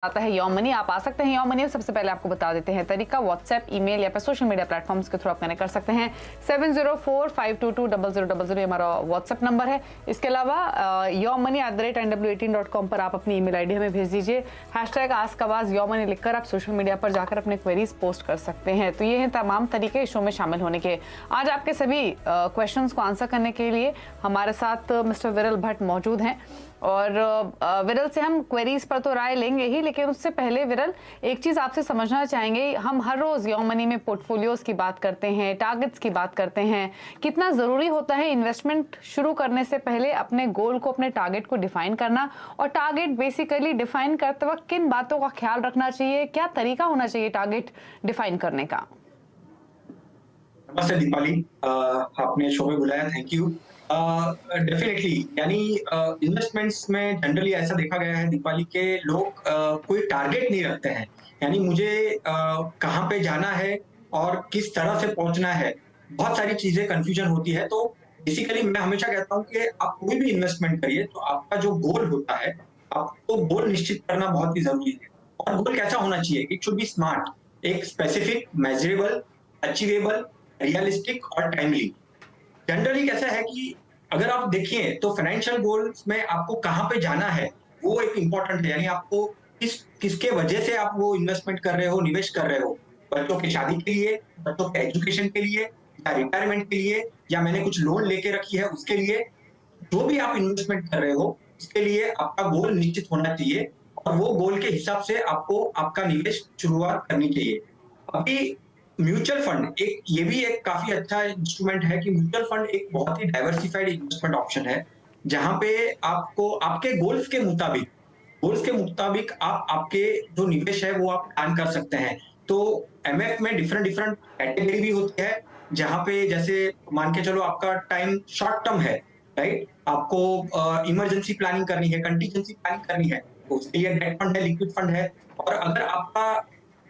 आता है your money. आप आ सकते हैं योर मनी। सबसे पहले आपको बता देते हैं तरीका, व्हाट्सएप, ईमेल या फिर सोशल मीडिया प्लेटफॉर्म्स के थ्रू आप कनेक्ट कर सकते हैं। 7045220000 ये हमारा व्हाट्सएप नंबर है। इसके अलावा yourmoney@nw18.com पर आप अपनी ईमेल आईडी हमें भेज दीजिए। #AskAwaz योर मनी लिखकर आप सोशल मीडिया पर जाकर अपने क्वेरीज पोस्ट कर सकते हैं। तो ये हैं तमाम तरीके इस शो में शामिल होने के। आज आपके सभी क्वेश्चंस को आंसर करने के लिए हमारे साथ मिस्टर विरल भट्ट मौजूद हैं और विरल से हम क्वेरीज पर तो राय लेंगे ही, लेकिन उससे पहले विरल एक चीज आपसे समझना चाहेंगे। हम हर रोज योर मनी में पोर्टफोलियोज की बात करते हैं, टारगेट्स की बात करते हैं। कितना जरूरी होता है इन्वेस्टमेंट शुरू करने से पहले अपने गोल को, अपने टारगेट को डिफाइन करना, और टारगेट बेसिकली डिफाइन करते वक्त किन बातों का ख्याल रखना चाहिए, क्या तरीका होना चाहिए टारगेट डिफाइन करने का? नमस्ते दीपाली, आपने शो में बुलाया, थैंक यू। डेफिनेटली, यानी इन्वेस्टमेंट्स में जनरली ऐसा देखा गया है दीपाली के लोग कोई टारगेट नहीं रखते हैं। यानी मुझे कहाँ पे जाना है और किस तरह से पहुंचना है, बहुत सारी चीजें कंफ्यूजन होती है। तो बेसिकली मैं हमेशा कहता हूँ कि आप कोई भी इन्वेस्टमेंट करिए तो आपका जो गोल होता है, आपको गोल निश्चित करना बहुत ही जरूरी है। और गोल कैसा होना चाहिए? इट शुड बी स्मार्ट, एक स्पेसिफिक, मेजरेबल, अचीवेबल, रियलिस्टिक और टाइमली। जनरली कैसा है कि अगर आप देखिए तो फाइनेंशियल गोल्स में आपको कहाँ पे जाना है वो एक इंपॉर्टेंट है। यानी आपको किसके वजह से आप वो इन्वेस्टमेंट कर रहे हो, निवेश कर रहे हो। बच्चों की शादी के लिए, बच्चों के एजुकेशन के लिए, या रिटायरमेंट के लिए, या मैंने कुछ लोन लेके रखी है उसके लिए। जो भी आप इन्वेस्टमेंट कर रहे हो उसके लिए आपका गोल निश्चित होना चाहिए और वो गोल के हिसाब से आपको आपका निवेश शुरुआत करनी चाहिए। अभी म्यूचुअल फंड एक, ये भी एक काफी अच्छा इंस्ट्रूमेंट है कि म्यूचुअल फंड एक बहुत ही डाइवर्सिफाइड इन्वेस्टमेंट ऑप्शन है, जहां पे आपको आपके गोल्स के मुताबिक आप आपके जो निवेश है वो आप प्लान कर सकते हैं। तो एमएफ में डिफरेंट डिफरेंट कैटेगरी भी होती है, जहां पे जैसे मान के चलो आपका टाइम शॉर्ट टर्म है, राइट, आपको इमरजेंसी प्लानिंग करनी है, कंटीजेंसी प्लानिंग करनी है, तो उसके लिए डेट फंड है, लिक्विड फंड है। और अगर आपका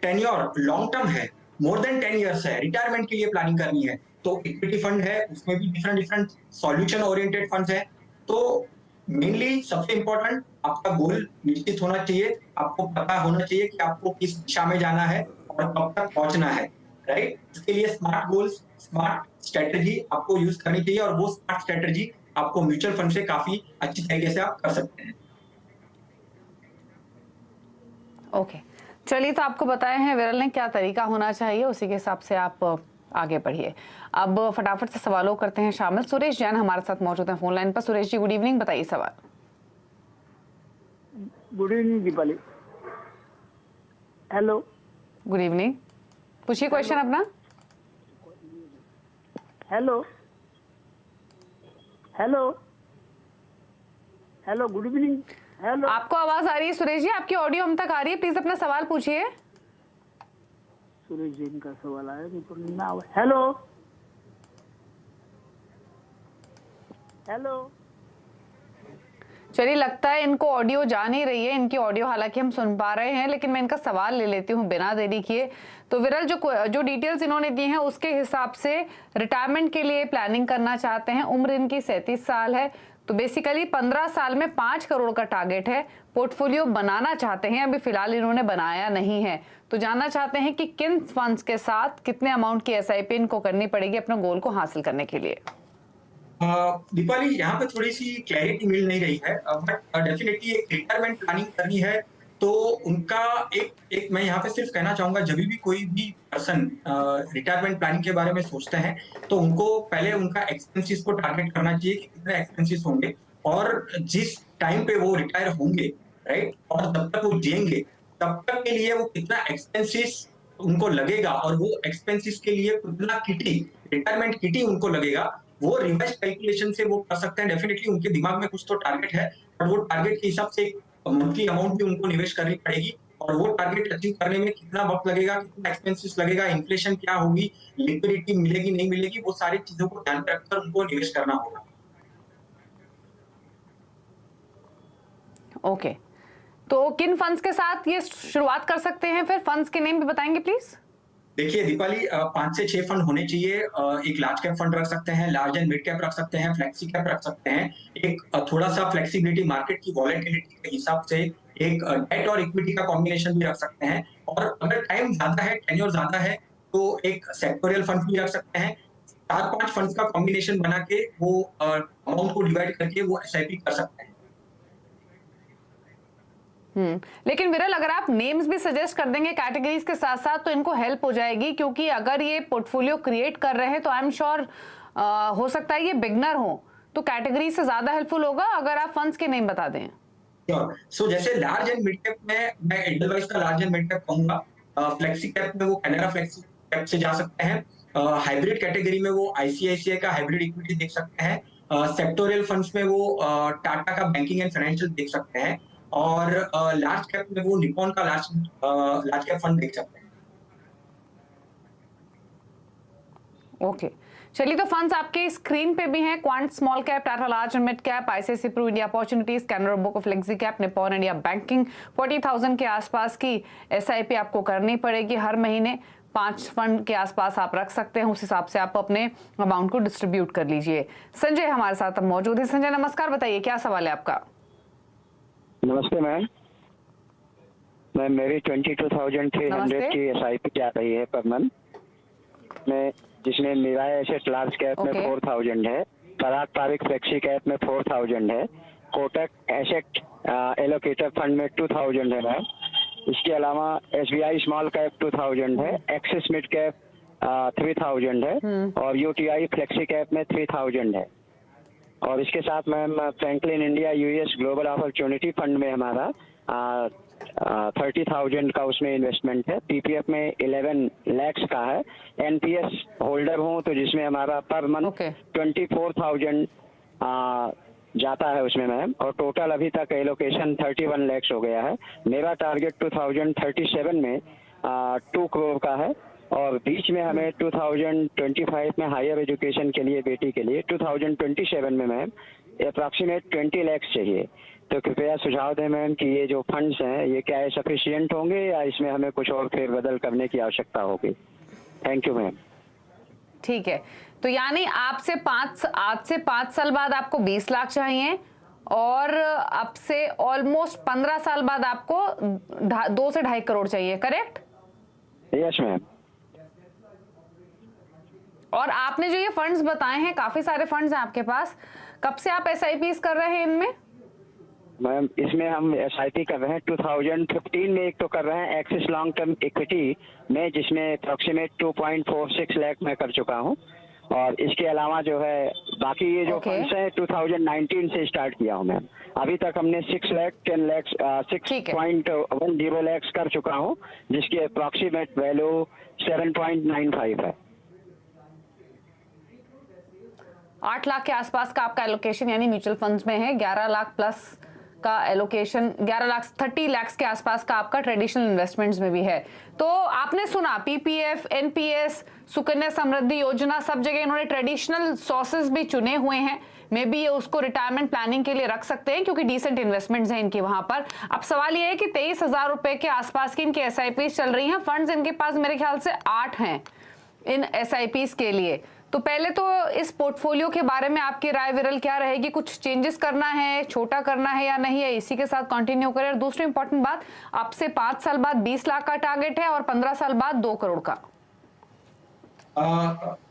टेन्योर लॉन्ग टर्म है, मोर देन 10 इयर्स है, रिटायरमेंट के लिए प्लानिंग करनी है, तो इक्विटी फंड है, उसमें भी different different solution oriented funds है। तो मेनली सबसे इंपॉर्टेंट आपका गोल निश्चित होना चाहिए, आपको पता होना चाहिए कि आपको किस दिशा में जाना है और कब तक पहुंचना है, राइट। इसके लिए स्मार्ट गोल्स, स्मार्ट स्ट्रेटेजी आपको यूज करनी चाहिए और वो स्मार्ट स्ट्रेटेजी आपको म्यूचुअल फंड से काफी अच्छी तरीके से आप कर सकते हैं। ओके, चलिए, तो आपको बताए हैं विरल ने क्या तरीका होना चाहिए, उसी के हिसाब से आप आगे बढ़िए। अब फटाफट से सवालों करते हैं शामिल। सुरेश जैन हमारे साथ मौजूद हैं फोन लाइन पर। सुरेश जी, गुड इवनिंग, बताइए सवाल। Good evening Deepali. Hello, good evening, पूछिए क्वेश्चन अपना। Hello hello hello, good evening. Hello, आपको आवाज आ रही है सुरेश जी? आपकी ऑडियो हम तक आ रही है, प्लीज अपना सवाल पूछिए। सुरेश जैन का सवाल आया ना। हेलो हेलो, चलिए, लगता है इनको ऑडियो जा नहीं रही है। इनकी ऑडियो हालांकि हम सुन पा रहे हैं, लेकिन मैं इनका सवाल ले लेती हूँ बिना देरी किए। तो विरल, जो डिटेल्स इन्होंने दी हैं उसके हिसाब से रिटायरमेंट के लिए प्लानिंग करना चाहते हैं। उम्र इनकी 37 साल है। तो बेसिकली 15 साल में 5 करोड़ का टारगेट है। पोर्टफोलियो बनाना चाहते हैं, अभी फिलहाल इन्होंने बनाया नहीं है। तो जानना चाहते हैं कि किन फंड्स के साथ कितने अमाउंट की एसआईपी इनको करनी पड़ेगी अपने गोल को हासिल करने के लिए। दीपाली, यहाँ पे थोड़ी सी क्लैरिटी मिल नहीं रही है, बट डेफिनेटली एक रिटायरमेंट प्लानिंग करनी है तो उनका एक एक मैं यहाँ पे सिर्फ कहना चाहूंगा, जब भी कोई भी पर्सन रिटायरमेंट प्लानिंग के बारे में सोचते हैं तो उनको पहले उनका एक्सपेंसेस को टारगेट करना चाहिए कि कितने एक्सपेंसेस होंगे और जिस टाइम पे वो रिटायर होंगे, राइट, और जब तक वो जिएंगे तब तक के लिए वो कितना एक्सपेंसेस उनको लगेगा और वो एक्सपेंसेस के लिए कितना किटी, रिटायरमेंट किटी उनको लगेगा, वो रिवाइज कैलकुलेशन से वो कर सकते हैं। डेफिनेटली उनके दिमाग में कुछ तो टारगेट है और वो टारगेट के हिसाब से मंथली अमाउंट भी उनको निवेश करनी पड़ेगी और वो टारगेट अचीव करने में कितना वक्त लगेगा, कितना एक्सपेंसेस लगेगा, इन्फ्लेशन क्या होगी, लिक्विडिटी मिलेगी नहीं मिलेगी, वो सारी चीजों को ध्यान में रखकर उनको निवेश करना होगा। ओके, तो किन फंड्स के साथ ये शुरुआत कर सकते हैं? फिर फंड्स के नेम भी बताएंगे प्लीज। देखिए दीपाली, 5 से 6 फंड होने चाहिए। एक लार्ज कैप फंड रख सकते हैं, लार्ज एंड मिड कैप रख सकते हैं, फ्लेक्सी कैप रख सकते हैं। एक थोड़ा सा फ्लेक्सिबिलिटी मार्केट की वॉलेटिलिटी के हिसाब से एक डेट और इक्विटी का कॉम्बिनेशन भी रख सकते हैं, और अगर टाइम ज्यादा है, टेन्योर ज्यादा है, तो एक सेक्टोरियल फंड भी रख सकते हैं। 4-5 फंड्स का कॉम्बिनेशन बना के वो अमाउंट को डिवाइड करके वो एसआईपी कर सकते हैं। लेकिन विरल, अगर आप नेम्स भी सजेस्ट कर देंगे कैटेगरीज के साथ साथ तो इनको हेल्प हो जाएगी, क्योंकि अगर ये पोर्टफोलियो क्रिएट कर रहे हैं तो आई एम श्योर हो सकता है ये बिगनर हो, तो कैटेगरी से ज्यादा हेल्पफुल होगा अगर आप फंड्स के नेम बता दें। सो जैसे लार्ज एंड मिड कैप में मैं एडलवाइस का लार्ज एंड मिड कैप कहूंगा। फ्लेक्सी कैप में वो कैनरा फ्लेक्सी कैप से जा सकते हैं। हाइब्रिड कैटेगरी में वो आईसीआईसीआई का हाइब्रिड इक्विटी देख सकते हैं। सेक्टोरियल फंड्स में वो टाटा का बैंकिंग एंड फाइनेंशियल देख सकते हैं, और लार्ज कैप में वो निप्पॉन का लार्ज कैप फंड देख सकते हैं। ओके, चलिए, तो फंड्स आपके स्क्रीन पे भी हैं। Quant small cap, Tata large and mid cap, ICICI Pru India opportunities, Canara बुक ऑफ flexi cap, Nippon India banking. 40,000 के आसपास की एसआईपी आपको करनी पड़ेगी हर महीने। 5 फंड के आसपास आप रख सकते हैं, उस हिसाब से आप अपने अमाउंट को डिस्ट्रीब्यूट कर लीजिए। संजय हमारे साथ अब मौजूद है। संजय नमस्कार, बताइए क्या सवाल है आपका। नमस्ते मैम। मेरी 22,300 की एसआईपी जा रही है पर मंथ में, जिसमें मिराय एसेट लार्ज कैप में 4,000 है, पराग पारिक फ्लेक्सी कैप में 4,000 है, कोटक एसेट एलोकेटर फंड में 2,000 है मैम। इसके अलावा एसबीआई स्मॉल कैप 2,000 है, एक्सिस मिड कैप 3,000 है, और यूटीआई फ्लेक्सी कैप में 3,000 है। और इसके साथ ma'am Franklin India US global opportunity fund में हमारा 30,000 का उसमें इन्वेस्टमेंट है। पीपीएफ में 11 लाख का है। एनपीएस होल्डर हूँ तो जिसमें हमारा पर मंथ 24,000 जाता है उसमें मैम, और टोटल अभी तक एलोकेशन 31 लाख हो गया है। मेरा टारगेट 2037 में 2 करोड़ का है, और बीच में हमें 2025 में हायर एजुकेशन के लिए बेटी के लिए 2027 में मैम अप्रॉक्सीमेट 20 लाख चाहिए। तो कृपया सुझाव दें मैम कि ये जो फंड्स हैं ये क्या सफिशिएंट होंगे या इसमें हमें कुछ और फेरबदल करने की आवश्यकता होगी। Thank you ma'am. ठीक है, तो यानी आज से 5 साल बाद आपको 20 लाख चाहिए, और अब से ऑलमोस्ट 15 साल बाद आपको 2 से 2.5 करोड़ चाहिए, करेक्ट? Yes ma'am. और आपने जो ये फंड्स बताए हैं, काफी सारे फंड्स हैं आपके पास, कब से आप एसआईपीस कर रहे हैं इनमें? मैम इसमें हम एसआईपी कर रहे हैं 2015 में। एक तो कर रहे हैं एक्सिस लॉन्ग टर्म इक्विटी में, जिसमें अप्रोक्सीमेट 2.46 लाख में कर चुका हूं, और इसके अलावा जो है बाकी ये जो फंड्स हैं 2019 से स्टार्ट किया हूं मैम। अभी तक हमने 6 लाख 10 लाख 6.10 लाख कर चुका हूं, जिसकी अप्रोक्सीमेट वैल्यू 7.95 है। 8 लाख के आसपास का आपका एलोकेशन यानी म्यूचुअल फंड्स में है। 11 लाख प्लस का एलोकेशन, 30 लाख के आसपास का आपका ट्रेडिशनल इन्वेस्टमेंट्स में भी है। तो आपने सुना पीपीएफ, एनपीएस, सुकन्या समृद्धि योजना, सब जगह इन्होंने ट्रेडिशनल सोर्सेज भी चुने हुए हैं। मे बी ये उसको रिटायरमेंट प्लानिंग के लिए रख सकते हैं, क्योंकि डिसेंट इन्वेस्टमेंट्स हैं इनके वहां पर। अब सवाल ये है कि 23,000 रुपए के आसपास की इनकी एसआईपीस चल रही हैं। फंड्स इनके पास मेरे ख्याल से 8 हैं इन एसआईपीस के लिए। तो पहले तो इस पोर्टफोलियो के बारे में आपकी राय विरल क्या रहेगी? कुछ चेंजेस करना है, छोटा करना है या नहीं है, इसी के साथ कंटिन्यू करें? और दूसरी इंपॉर्टेंट बात, आपसे 5 साल बाद 20 लाख का टारगेट है और 15 साल बाद 2 करोड़ का।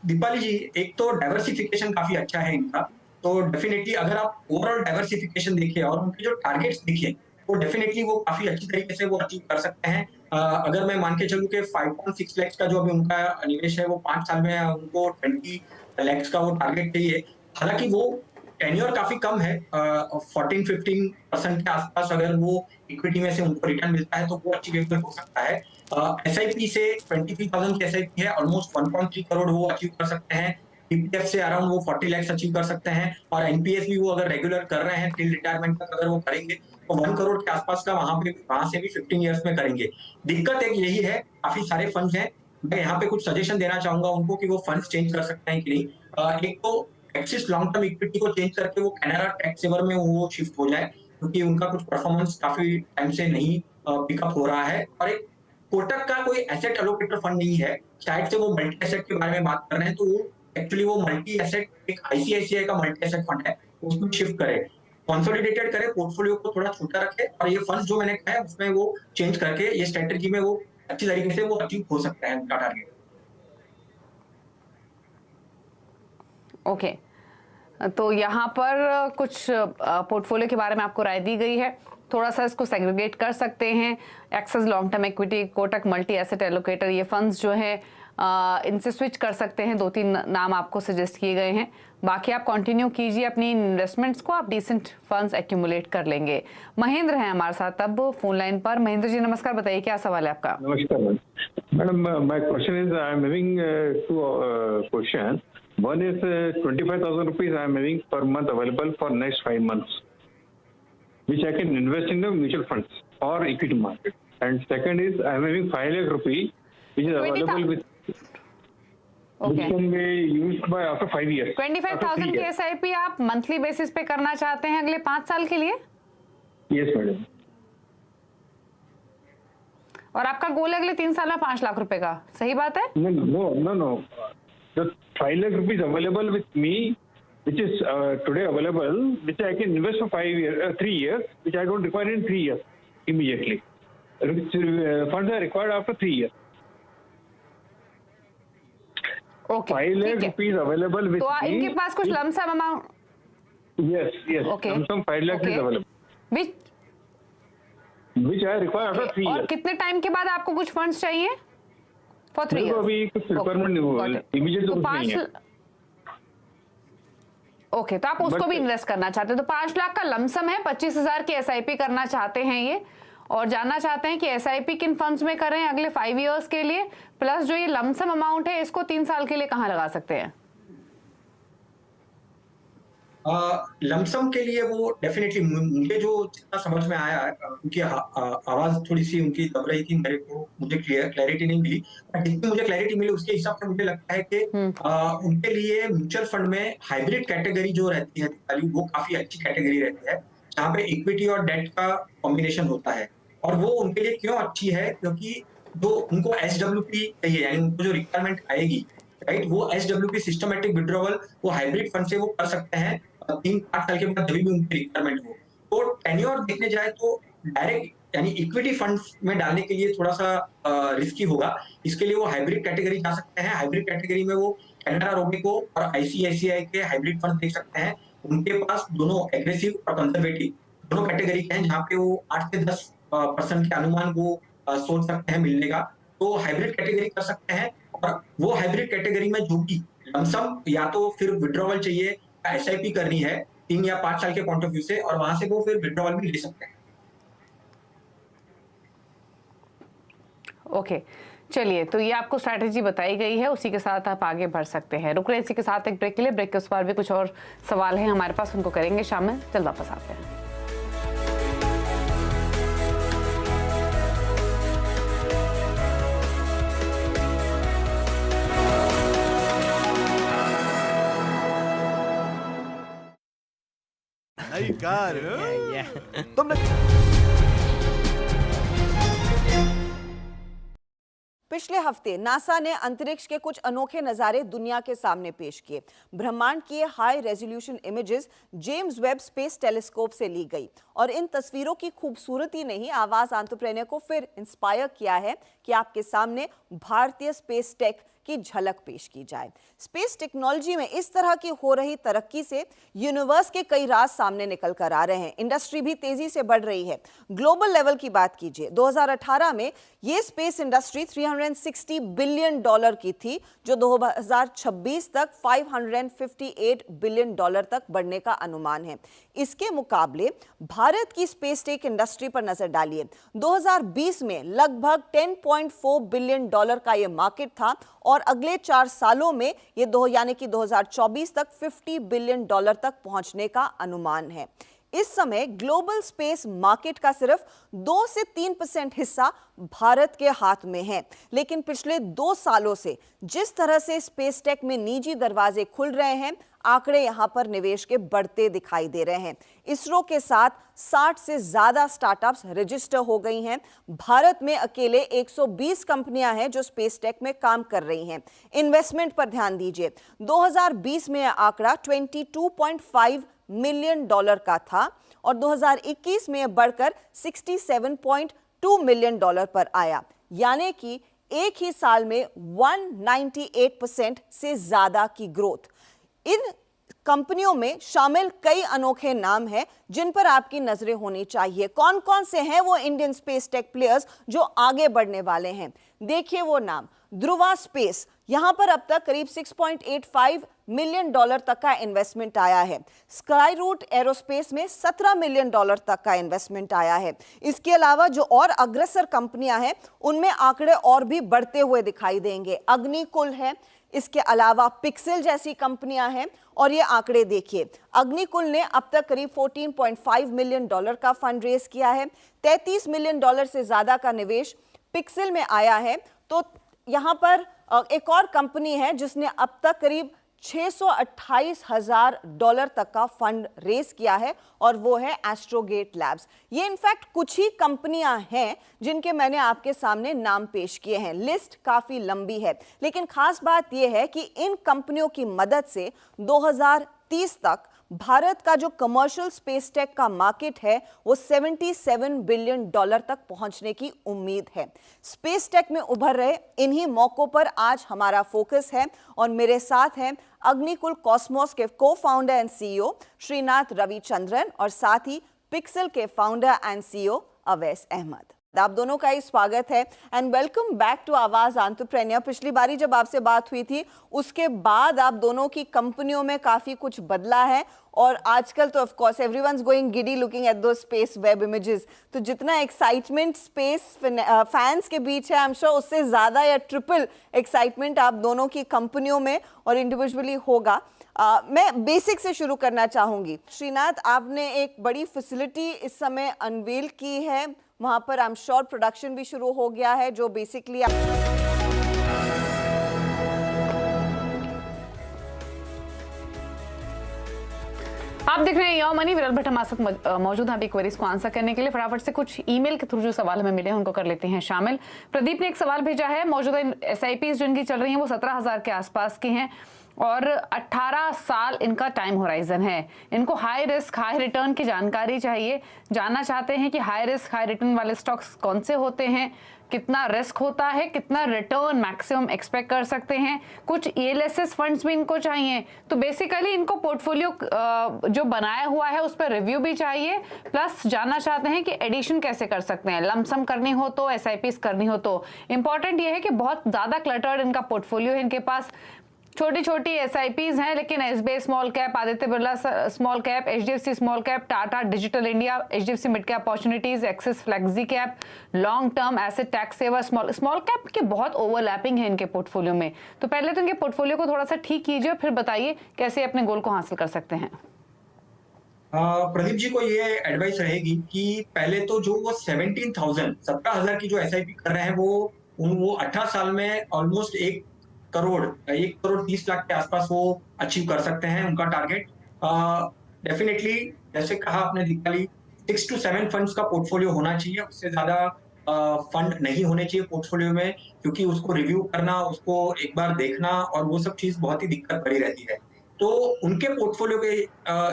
दीपाली जी, एक तो डाइवर्सिफिकेशन काफी अच्छा है इनका, तो डेफिनेटली अगर आप ओवरऑल डाइवर्सिफिकेशन देखिए और उनके जो टारगेट्स देखिए, तो डेफिनेटली वो काफी अच्छी तरीके से वो अचीव कर सकते हैं। अगर मैं मान के चलूं कि 5.6 लाख का जो अभी उनका निवेश है वो 5 साल में उनको 20 लाख का वो टारगेट चाहिए। हालांकि वो टेन्योर काफी कम है, 14-15% के आसपास अगर वो इक्विटी में से उनको रिटर्न मिलता है तो वो अचीवेबल हो सकता है। एसआईपी से 23,000 की एसआईपी है, ऑलमोस्ट 1.3 करोड़ वो अचीव कर सकते हैं। पीपीएफ से अराउंड वो 40 लाख अचीव कर सकते हैं, और एनपीएस भी वो अगर रेगुलर कर रहे हैं टिल रिटायरमेंट तक अगर वो करेंगे तो 1 करोड़ के आसपास का वहां से भी 15 इयर्स में करेंगे। दिक्कत एक यही है, काफी सारे फंड्स हैं। मैं यहाँ पे कुछ सजेशन देना चाहूंगा उनको कि वो फंड्स चेंज कर सकते हैं कि नहीं। एक तो एक्सिस लॉन्ग टर्म इक्विटी को चेंज करके वो कैनरा टैक्स सेवर में वो शिफ्ट हो जाए, क्योंकि उनका कुछ परफॉर्मेंस काफी टाइम से नहीं पिकअप हो रहा है। और एक कोटक का कोई एसेट एलोकेटर फंड नहीं है, शायद से वो मल्टी एसेट के बारे में बात कर रहे हैं, तो वो एक्चुअली वो मल्टी एसेट एक आईसीआईसीआई का मल्टी एसेट फंड है, उसमें शिफ्ट करे। कंसोलिडेटेड करे, पोर्टफोलियो को थोड़ा छोटा रखे और ये फंड्स जो मैंने कहा है उसमें वो चेंज करके ये स्ट्रेटजी में वो अच्छी तरीके से वो अचीव हो सकता है उनका टारगेट। ओके, तो यहाँ पर कुछ पोर्टफोलियो के बारे में आपको राय दी गई है, थोड़ा सा इसको सेग्रीगेट कर सकते हैं। Axis long term equity, Kotak multi asset allocator, ये फंड्स जो है इनसे स्विच कर सकते हैं। 2-3 नाम आपको सजेस्ट किए गए हैं, बाकी आप कंटिन्यू कीजिए अपनी इन्वेस्टमेंट्स को, आप डिसेंट फंड्स एक्यूमुलेट कर लेंगे। महेंद्र हैं हमारे साथ अब फोन लाइन पर। महेंद्र जी नमस्कार, बताइए क्या सवाल है आपका? नमस्कार madam, my question is I am having two question. One is 25,000 rupees I am having per month available for next 5 months, which I can invest in the mutual funds or equity market. And second is I am having 5 lakh rupees, which is available with, which can be used by after 5 years. 25,000 की SIP आप monthly basis पे करना चाहते हैं अगले 5 साल के लिए? Yes, madam. और आपका गोल अगले 3 साल में 5 लाख रुपए का, सही बात है? No. The 5 lakh rupees available with me, which is today available, which I can invest for 3 years, which I don't require in 3 years immediately. Which funds are required after 3 years. Okay, 5 lakh rupees available with तो me. इनके पास कुछ lump sum amount? Yes. Okay. Lump 5 lakh is available. Which I require after 3 और years. कितने time के बाद आपको कुछ funds चाहिए? For 3 years. अभी कुछ रिक्वायरमेंट नहीं हुआ, इमीडिएट तो कुछ नहीं है। ओके, तो आप उसको भी इन्वेस्ट करना चाहते हैं, तो 5 लाख का लमसम है, 25,000 की SIP करना चाहते हैं ये, और जानना चाहते हैं कि SIP किन फंड्स में करें अगले 5 इयर्स के लिए, प्लस जो ये लमसम अमाउंट है इसको 3 साल के लिए कहाँ लगा सकते हैं? लमसम के लिए वो डेफिनेटली मुझे जो जितना समझ में आया, उनकी आवाज थोड़ी सी उनकी दब रही थी, मेरे को मुझे क्लैरिटी नहीं मिली, बट जितनी मुझे क्लैरिटी मिली उसके हिसाब से मुझे लगता है कि उनके लिए म्यूचुअल फंड में हाइब्रिड कैटेगरी जो रहती है वो काफी अच्छी कैटेगरी रहती है, जहाँ पे इक्विटी और डेट का कॉम्बिनेशन होता है। और वो उनके लिए क्यों अच्छी है, क्योंकि जो उनको SWP चाहिए, यानी उनको जो रिक्वायरमेंट आएगी, राइट, वो SWP सिस्टमेटिक विड्रॉवल वो हाइब्रिड फंड से वो कर सकते हैं 3-5 साल के बाद जब भी उनकी रिक्वायरमेंट हो। तो टेन्योर देखने जाए तो डायरेक्ट यानी इक्विटी फंड्स में डालने के लिए थोड़ा सा रिस्की होगा, इसके लिए वो हाइब्रिड कैटेगरी जा सकते हैं। हाइब्रिड कैटेगरी में वो कैनरा रोबेको और ICICI के हाइब्रिड फंड देख सकते हैं, उनके पास दोनों एग्रेसिव और कंजर्वेटिव दोनों कैटेगरी के हैं, जहाँ पे वो 8 से 10% के अनुमान वो सोच सकते हैं मिलने का, तो हाइब्रिड कैटेगरी कर सकते हैं। और वो हाइब्रिड कैटेगरी में जो भी लमसम या तो फिर विड्रॉवल चाहिए, SIP करनी है 3 या 5 साल के पॉइंट ऑफ व्यू से, और वहां से वो फिर विड्रॉवल भी ले सकते हैं। ओके, चलिए, तो ये आपको स्ट्रैटेजी बताई गई है, उसी के साथ आप आगे बढ़ सकते हैं। रुक रहे इसी के साथ एक ब्रेक के लिए, ब्रेक के उस पर भी कुछ और सवाल हैं हमारे पास, उनको करेंगे शामिल। जल्द वापस आते हैं। नई कार तुमने पिछले हफ्ते नासा ने अंतरिक्ष के कुछ अनोखे नजारे दुनिया के सामने पेश किए। ब्रह्मांड की high resolution images James Webb space telescope से ली गई और इन तस्वीरों की खूबसूरती ने ही आवाज एंटरप्रेन्योर को फिर इंस्पायर किया है कि आपके सामने भारतीय स्पेस टेक की झलक पेश की जाए। स्पेस टेक्नोलॉजी में इस तरह की हो रही तरक्की से यूनिवर्स के कई राज सामने निकल कर आ रहे हैं। इंडस्ट्री भी तेजी से बढ़ रही है। ग्लोबल लेवल की बात कीजिए, 2018 में ये स्पेस इंडस्ट्री $360 बिलियन की थी, जो 2026 तक $558 बिलियन तक बढ़ने का अनुमान है। इसके मुकाबले भारत की स्पेस टेक इंडस्ट्री पर नजर डालिए। 2020 में लगभग $10.4 बिलियन का यह मार्केट था और अगले 4 सालों में ये यानी कि 2024 तक $50 बिलियन तक पहुंचने का अनुमान है। इस समय ग्लोबल स्पेस मार्केट का सिर्फ 2 से 3% हिस्सा भारत के हाथ में है, लेकिन पिछले 2 सालों से जिस तरह से स्पेस टेक में निजी दरवाजे खुल रहे हैं, आंकड़े यहां पर निवेश के बढ़ते दिखाई दे रहे हैं। इसरो के साथ 60 से ज्यादा स्टार्टअप्स रजिस्टर हो गई हैं। भारत में अकेले 120 कंपनियां हैं जो स्पेस टेक में काम कर रही हैं। इन्वेस्टमेंट पर ध्यान दीजिए, 2020 में यह आंकड़ा $22.5 मिलियन डॉलर का था और 2021 में यह बढ़कर 67.2 मिलियन डॉलर पर आया, यानी कि एक ही साल में 198% से ज्यादा की ग्रोथ। इन कंपनियों में शामिल कई अनोखे नाम हैं जिन पर आपकी नजरें होनी चाहिए। कौन कौन से हैं वो इंडियन स्पेस टेक प्लेयर्स जो आगे बढ़ने वाले हैं? देखिए वो नाम। ध्रुवा स्पेस, यहां पर अब तक करीब 6.85 मिलियन डॉलर तक का इन्वेस्टमेंट आया है। स्काई रूट एरोस्पेस में 17 मिलियन डॉलर तक का इन्वेस्टमेंट आया है। इसके अलावा जो और अग्रसर कंपनियां हैं उनमें आंकड़े और भी बढ़ते हुए दिखाई देंगे। अग्निकुल है, इसके अलावा पिक्सेल जैसी कंपनियां हैं और ये आंकड़े देखिए। अग्निकुल ने अब तक करीब 14.5 मिलियन डॉलर का फंड रेज किया है। 33 मिलियन डॉलर से ज्यादा का निवेश पिक्सेल में आया है। तो यहां पर एक और कंपनी है जिसने अब तक करीब 628,000 डॉलर तक का फंड रेज किया है और वो है एस्ट्रोगेट लैब्स। ये इनफैक्ट कुछ ही कंपनियां हैं जिनके मैंने आपके सामने नाम पेश किए हैं। लिस्ट काफी लंबी है, लेकिन खास बात यह है कि इन कंपनियों की मदद से 2030 तक भारत का जो कमर्शियल स्पेस टेक का मार्केट है वो 77 बिलियन डॉलर तक पहुंचने की उम्मीद है। स्पेस टेक में उभर रहे इन्हीं मौकों पर आज हमारा फोकस है और मेरे साथ हैं अग्निकुल कॉस्मोस के co-founder and CEO Srinath Ravichandran और साथ ही पिक्सेल के founder and CEO Awais Ahmed. आप दोनों का ही स्वागत है and welcome back to Awaaz entrepreneur. पिछली बारी जब आपसे बात हुई थी उसके बाद आप दोनों की कंपनियों में काफी कुछ बदला है और आजकल तो of course everyone's going giddy looking at दो स्पेस वेब इमेजेस। तो जितना एक्साइटमेंट स्पेस फैंस के बीच है, आई एम श्योर उससे ज्यादा या ट्रिपल एक्साइटमेंट आप दोनों की कंपनियों में और इंडिविजुअली होगा। मैं बेसिक से शुरू करना चाहूंगी। श्रीनाथ, आपने एक बड़ी फैसिलिटी इस समय अनवील की है, वहां पर आई एम श्योर प्रोडक्शन भी शुरू हो गया है जो बेसिकली आप देख रहे हैं यो मनी। विरल भट्ट हमारे साथ मौजूद हैं क्वेरीज को आंसर करने के लिए। फटाफट से कुछ ईमेल के थ्रू जो सवाल हमें मिले हैं उनको कर लेते हैं शामिल। प्रदीप ने एक सवाल भेजा है, मौजूदा SIPs जो इनकी चल रही हैं वो 17,000 के आसपास की हैं और 18 साल इनका टाइम होराइजन है। इनको हाई रिस्क हाई रिटर्न की जानकारी चाहिए। जानना चाहते हैं कि हाई रिस्क हाई रिटर्न वाले स्टॉक्स कौन से होते हैं, कितना रिस्क होता है, कितना रिटर्न मैक्सिमम एक्सपेक्ट कर सकते हैं। कुछ ELSS फंड्स भी इनको चाहिए। तो बेसिकली इनको पोर्टफोलियो जो बनाया हुआ है उस पर रिव्यू भी चाहिए, प्लस जानना चाहते हैं कि एडिशन कैसे कर सकते हैं, लमसम करनी हो तो, SIPs करनी हो तो। इंपॉर्टेंट ये है कि बहुत ज्यादा क्लटर्ड इनका पोर्टफोलियो है। इनके पास छोटी छोटी SIPs हैं लेकिन SBI small cap, Aditya Birla small cap, HDFC small cap, Tata digital India, HDFC mid cap opportunities, Axis flexi cap, long term asset tax saver, small cap के बहुत ओवरलैपिंग है इनके पोर्टफोलियो में। तो पहले तो इनके पोर्टफोलियो को थोड़ा सा ठीक कीजिए, फिर बताइए कैसे अपने गोल को हासिल कर सकते हैं। प्रदीप जी को ये एडवाइस रहेगी कि पहले तो जो वो 17,000 की जो SIP कर रहे हैं वो 18 साल में ऑलमोस्ट 1 करोड़ 30 लाख के आसपास वो अचीव कर सकते हैं उनका टारगेट। डेफिनेटली जैसे कहा आपने दीपाली, 6 to 7 फंड्स का पोर्टफोलियो होना चाहिए, उससे ज्यादा फंड नहीं होने चाहिए पोर्टफोलियो में, क्योंकि उसको रिव्यू करना, उसको एक बार देखना और वो सब चीज बहुत ही दिक्कत पड़ी रहती है। तो उनके पोर्टफोलियो के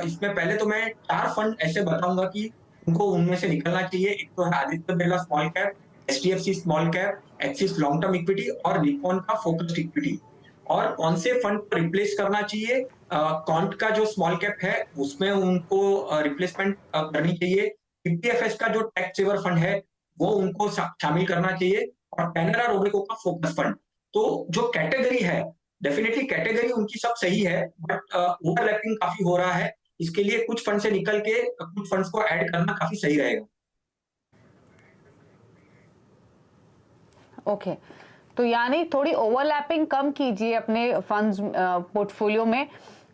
इसमें पहले तो मैं 4 फंड ऐसे बताऊंगा कि उनको उनमें से निकलना चाहिए। एक तो है Aditya Birla small cap, HDFC small cap, axis long term equity और निप्पॉन का फोकस्ड इक्विटी। और कौन से फंड को रिप्लेस करना चाहिए, कॉन्ट का जो स्मॉल कैप है उसमें उनको रिप्लेसमेंट करनी चाहिए। PPFS का जो टैक्स सेवर फंड है वो उनको शामिल करना चाहिए और कैनरा रोबेको का फोकस फंड। तो जो कैटेगरी है, डेफिनेटली कैटेगरी उनकी सब सही है, बट ओवरलैपिंग काफी हो रहा है। इसके लिए कुछ फंड से निकल के कुछ फंड्स को ऐड करना काफी सही रहेगा। ओके तो यानी थोड़ी ओवरलैपिंग कम कीजिए अपने फंड्स पोर्टफोलियो में।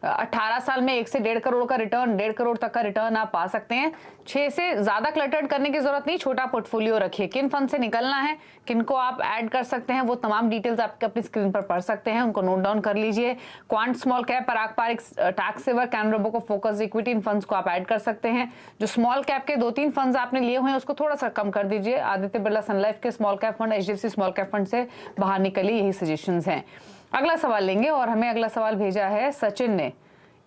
18 साल में 1 से 1.5 करोड़ का रिटर्न, 1.5 करोड़ तक का रिटर्न आप पा सकते हैं। 6 से ज्यादा क्लटर्ड करने की जरूरत नहीं, छोटा पोर्टफोलियो रखिए। किन फंड से निकलना है, किनको आप ऐड कर सकते हैं, वो तमाम डिटेल्स आपके अपनी स्क्रीन पर पढ़ सकते हैं, उनको नोट डाउन कर लीजिए। Quant small cap, Parag Parikh, tax saver, Canara Robeco focus equity, इन फंड्स को आप ऐड कर सकते हैं। जो स्मॉल कैप के 2-3 फंड्स आपने लिए हुए हैं उसको थोड़ा सा कम कर दीजिए। आदित्य बिरला सन लाइफ के small cap fund, HDFC small cap fund से बाहर निकलिए, यही सजेशंस हैं। अगला सवाल लेंगे और हमें अगला सवाल भेजा है सचिन ने।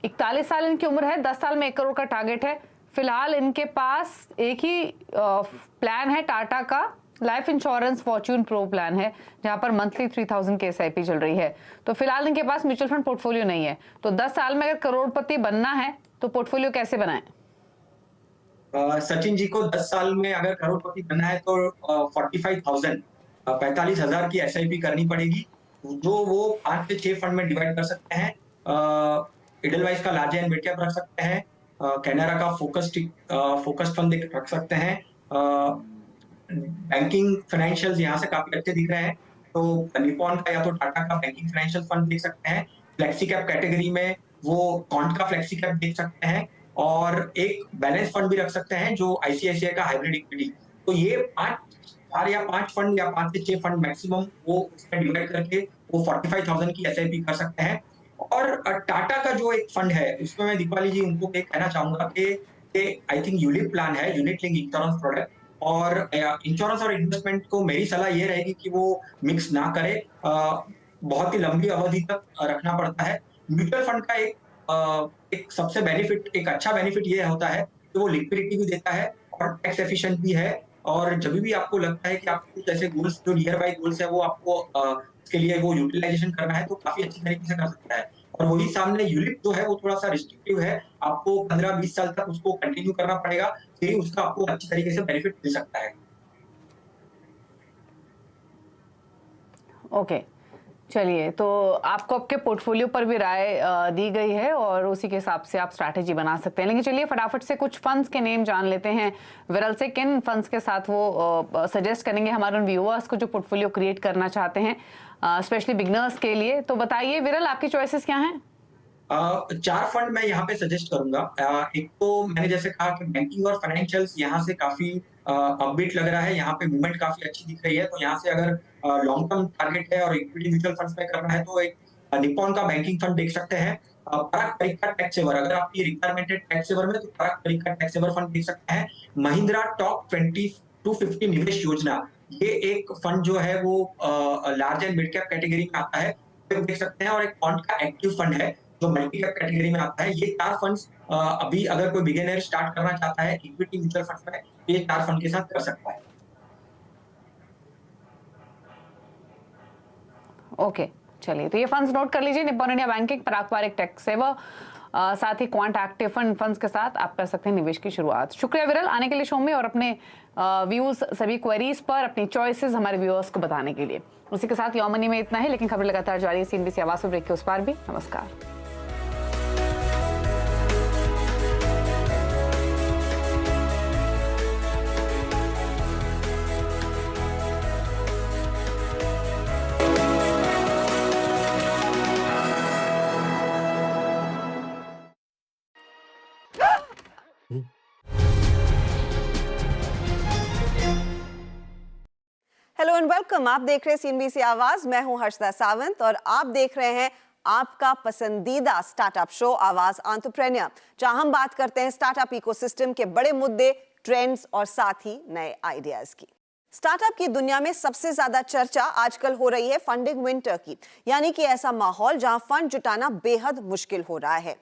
41 साल इनकी उम्र है, 10 साल में 1 करोड़ का टारगेट है। फिलहाल इनके पास एक ही प्लान है टाटा का, life insurance Fortune pro plan है, जहां पर मंथली 3000 की SIP चल रही है। तो फिलहाल इनके पास म्यूचुअल फंड पोर्टफोलियो नहीं है। तो 10 साल में अगर करोड़पति बनना है तो पोर्टफोलियो कैसे बनाएं? सचिन जी को 10 साल में अगर करोड़पति बनना है तो 45,000 की SIP करनी पड़ेगी, जो वो 5 से 6 फंड में डिवाइड कर सकते हैं। इडलवाइज का लार्ज एंड मिड कैप रख सकते हैं, कैनरा का फोकस्ड फंड रख सकते हैं, बैंकिंग फाइनेंशियल यहाँ से काफी अच्छे दिख रहे हैं, तो निपॉन का या तो टाटा का बैंकिंग फाइनेंशियल फंड देख सकते हैं। फ्लेक्सी कैप कैटेगरी में वो कॉन्ट का फ्लेक्सी कैप देख सकते हैं, और एक बैलेंस फंड भी रख सकते हैं जो ICICI का हाइब्रिड इक्विटी। तो ये 5 फंड या 5 से 6 फंड मैक्सिमम वो उसमें डिवाइड करके वो 45,000 की SIP कर सकते हैं। और टाटा का जो एक फंड है उसमें मैं दीपाली जी उनको कहना चाहूंगा कि आई थिंक यूलिप प्लान है, यूनिट लिंक इंश्योरेंस प्रोडक्ट, और इंश्योरेंस और इन्वेस्टमेंट को मेरी सलाह ये रहेगी कि वो मिक्स ना करे, बहुत ही लंबी अवधि तक रखना पड़ता है। म्यूचुअल फंड का एक सबसे एक अच्छा बेनिफिट ये होता है कि वो लिक्विडिटी भी देता है और टैक्स एफिशिएंट भी है, और जब भी आपको लगता है कि आपको कुछ ऐसे गोल्स जो नियर बाय गोल्स है वो आपको इसके लिए वो यूटिलाइजेशन करना है तो काफी अच्छी तरीके से कर सकता है। और वही सामने यूलिप जो है वो थोड़ा सा रिस्ट्रिक्टिव है, आपको 15-20 साल तक उसको कंटिन्यू करना पड़ेगा, फिर उसका आपको अच्छी तरीके से बेनिफिट मिल सकता है। ओके, चलिए, तो आपको आपके पोर्टफोलियो पर भी राय दी गई है और उसी के हिसाब से आप स्ट्रैटेजी बना सकते हैं। लेकिन चलिए फटाफट से कुछ फंड्स के नेम जान लेते हैं विरल से, किन फंड्स के साथ वो सजेस्ट करेंगे हमारे उन व्यूअर्स को जो पोर्टफोलियो क्रिएट करना चाहते हैं, स्पेशली बिगनर्स के लिए। तो बताइए विरल, आपकी चॉइसेस क्या हैं? 4 फंड मैं यहाँ पे सजेस्ट करूंगा। एक तो मैंने जैसे कहा कि बैंकिंग और फाइनेंशियल्स यहाँ से काफी अपबीट लग रहा है, यहाँ पे मूवमेंट काफी अच्छी दिख रही है, तो यहाँ से अगर लॉन्ग टर्म टारगेट है और इक्विटी म्यूचुअल फंड्स में करना है तो एक निपॉन का बैंकिंग फंड देख सकते हैं। पराग परीक्षा टैक्स सेवर, अगर आपकी रिक्वायरमेंट है टैक्स सेवर में तो पराग परीक्षा टैक्स सेवर फंड देख सकते हैं। महिंद्रा टॉप 20-50 निवेश योजना, ये एक फंड जो है वो large and mid cap category में आता है, तो देख सकते हैं। और एक कॉन्ट का एक्टिव फंड है जो मल्टी कैप कैटेगरी में आता है। ये 4 फंड्स अभी अगर कोई बिगिनर स्टार्ट करना चाहता है इक्विटी म्यूचुअल फंड्स में, ये 4 फंड के साथ कर सकता है। ओके, चलिए, तो ये फंड्स नोट कर लीजिए, निपॉन इंडिया बैंकिंग, पराग पारिक टैक्स सेवर, साथ ही क्वांट एक्टिव फंड्स के साथ आप कर सकते हैं निवेश की शुरुआत। शुक्रिया विरल आने के लिए शो में और अपने व्यूज, सभी क्वेरीज पर अपनी चॉइसेस हमारे व्यूअर्स को बताने के लिए। उसी के साथ यो मनी में इतना ही, लेकिन खबर लगातार जारी है CNBC आवाज पर, ब्रेक के उस पार भी। नमस्कार। हेलो एंड वेलकम, आप देख रहे हैं CNBC आवाज, मैं हूं हर्षदा सावंत और आप देख रहे हैं आपका पसंदीदा स्टार्टअप शो आवाज एंटरप्रेन्योर, जहां हम बात करते हैं स्टार्टअप इकोसिस्टम के बड़े मुद्दे, ट्रेंड्स और साथ ही नए आइडियाज की। स्टार्टअप की दुनिया में सबसे ज्यादा चर्चा आजकल हो रही है फंडिंग विंटर की, यानी कि ऐसा माहौल जहां फंड जुटाना बेहद मुश्किल हो रहा है।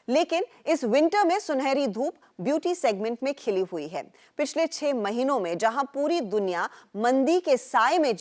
लेकिन इस विंटर में सुनहरी धूप ब्यूटी सेगमेंट में खिली हुई है। पिछले 6 महीनों में जहां पूरी दुनिया मंदी के साए में